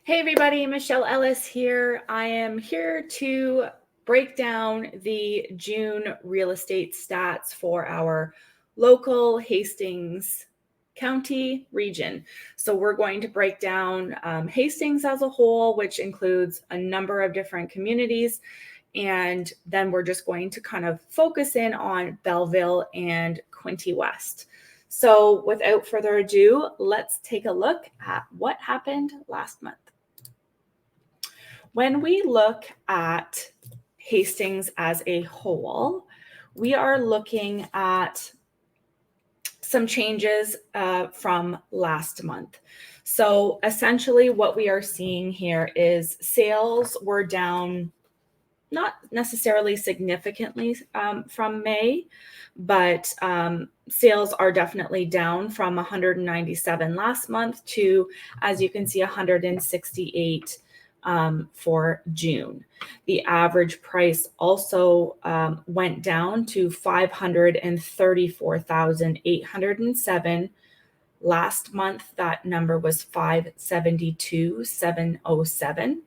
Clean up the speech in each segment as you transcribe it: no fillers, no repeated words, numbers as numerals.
Hey everybody, Michelle Ellis here. I am here to break down the June real estate stats for our local Hastings County region. So we're going to break down Hastings as a whole, which includes a number of different communities. And then we're just going to kind of focus in on Belleville and Quinte West. So without further ado, let's take a look at what happened last month. When we look at Hastings as a whole, we are looking at some changes from last month. So essentially what we are seeing here is sales were down, not necessarily significantly from May, but sales are definitely down from 197 last month to, as you can see, 168 for June. The average price also went down to $534,807. Last month, that number was $572,707.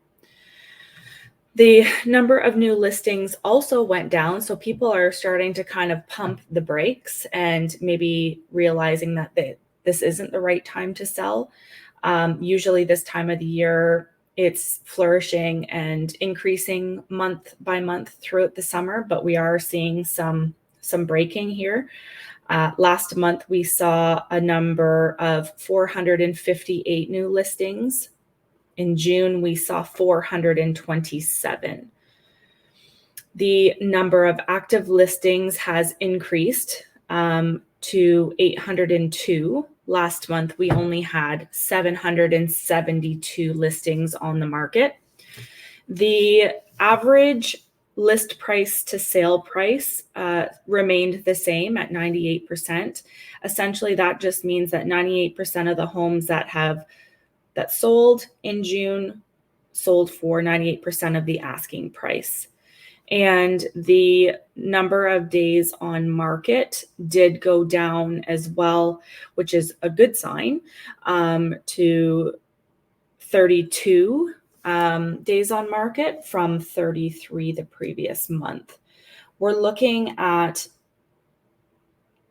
The number of new listings also went down. So people are starting to kind of pump the brakes and maybe realizing that this isn't the right time to sell. Usually this time of the year, it's flourishing and increasing month by month throughout the summer, but we are seeing some breaking here. Last month, we saw a number of 458 new listings. In June, we saw 427. The number of active listings has increased to 802. Last month, we only had 772 listings on the market. The average list price to sale price remained the same at 98%. Essentially, that just means that 98% of the homes that sold in June sold for 98% of the asking price. And the number of days on market did go down as well, which is a good sign, to 32 days on market from 33 the previous month. We're looking at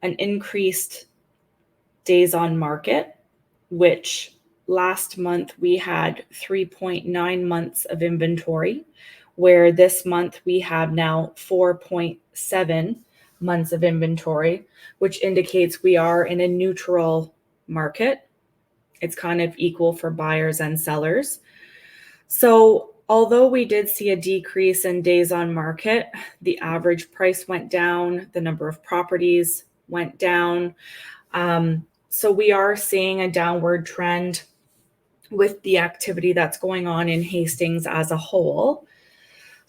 an increased days on market, which last month we had 3.9 months of inventory, where this month we have now 4.7 months of inventory, which indicates we are in a neutral market. It's kind of equal for buyers and sellers. So although we did see a decrease in days on market, the average price went down, the number of properties went down. So we are seeing a downward trend with the activity that's going on in Hastings as a whole.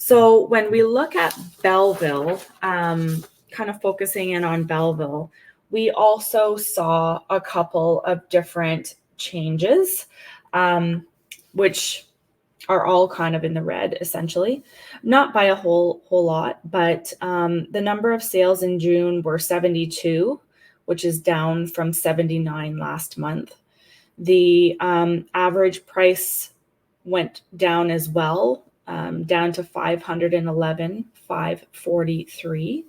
So when we look at Belleville, kind of focusing in on Belleville, we also saw a couple of different changes, which are all kind of in the red, essentially. Not by a whole lot, but the number of sales in June were 72, which is down from 79 last month. The average price went down as well, down to 511, 543.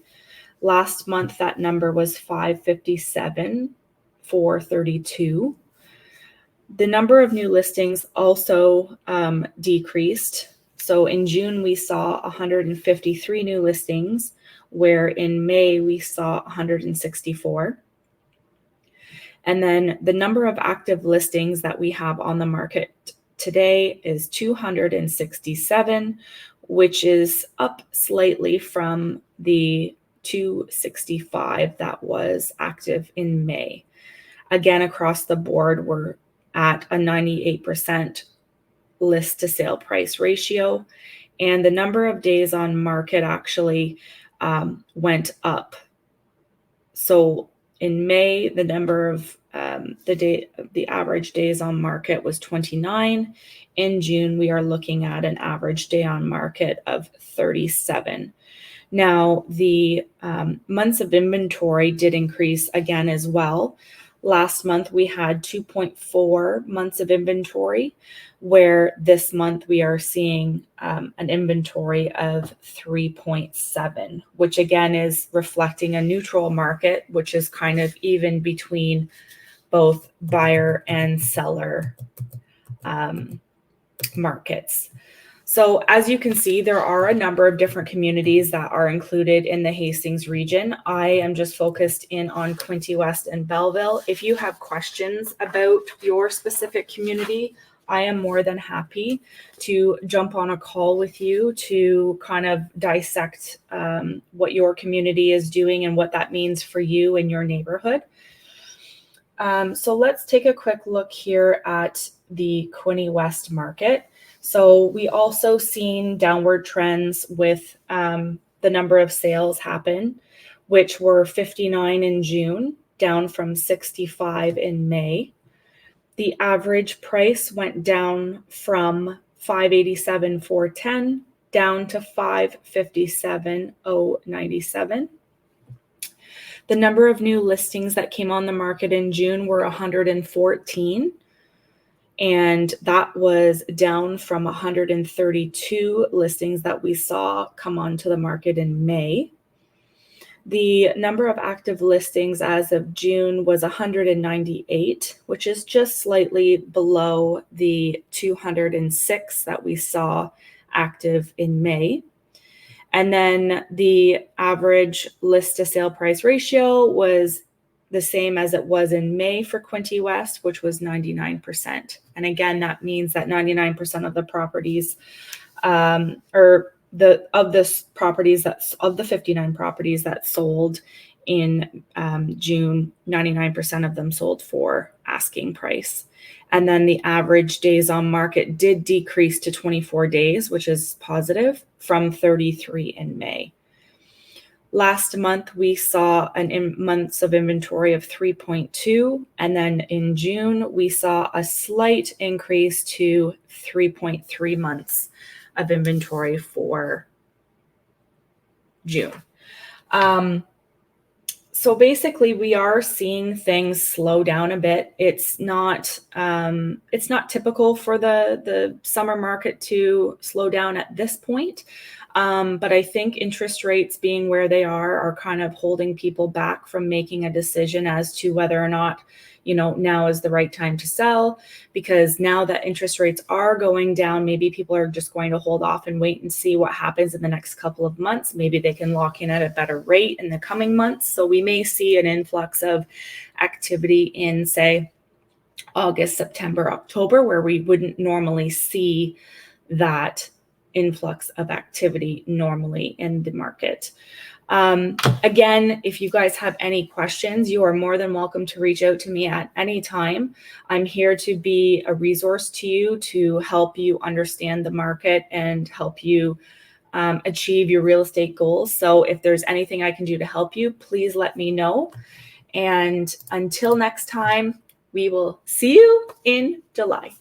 Last month, that number was 557, 432. The number of new listings also decreased. So in June, we saw 153 new listings, where in May, we saw 164. And then the number of active listings that we have on the market today is 267, which is up slightly from the 265 that was active in May. Again, across the board, we're at a 98% list to sale price ratio. And the number of days on market actually went up. So in May, the number of the average days on market was 29. In June, we are looking at an average day on market of 37. Now, the months of inventory did increase again as well. Last month, we had 2.4 months of inventory, where this month we are seeing an inventory of 3.7, which again is reflecting a neutral market, which is kind of even between both buyer and seller markets. So as you can see, there are a number of different communities that are included in the Hastings region. I am just focused in on Quinte West and Belleville. If you have questions about your specific community, I am more than happy to jump on a call with you to kind of dissect what your community is doing and what that means for you and your neighborhood. So let's take a quick look here at the Quinte West market. So we also seen downward trends with the number of sales happen, which were 59 in June, down from 65 in May. The average price went down from $587,410 down to $557,097. The number of new listings that came on the market in June were 114. And that was down from 132 listings that we saw come onto the market in May. The number of active listings as of June was 198, which is just slightly below the 206 that we saw active in May. And then the average list to sale price ratio was the same as it was in May for Quinte West, which was 99%. And again, that means that 99% of the properties, of the 59 properties that sold in June, 99% of them sold for asking price. And then the average days on market did decrease to 24 days, which is positive, from 33 in May. Last month, we saw months of inventory of 3.2, and then in June, we saw a slight increase to 3.3 months of inventory for June. So basically, we are seeing things slow down a bit. It's not typical for the summer market to slow down at this point. But I think interest rates being where they are kind of holding people back from making a decision as to whether or not, now is the right time to sell, because now that interest rates are going down, maybe people are just going to hold off and wait and see what happens in the next couple of months. Maybe they can lock in at a better rate in the coming months. So we may see an influx of activity in, say, August, September, October, where we wouldn't normally see that influx of activity normally in the market. Again, if you guys have any questions, you are more than welcome to reach out to me at any time. I'm here to be a resource to you, to help you understand the market and help you achieve your real estate goals. So if there's anything I can do to help you, please let me know. And until next time, we will see you in July.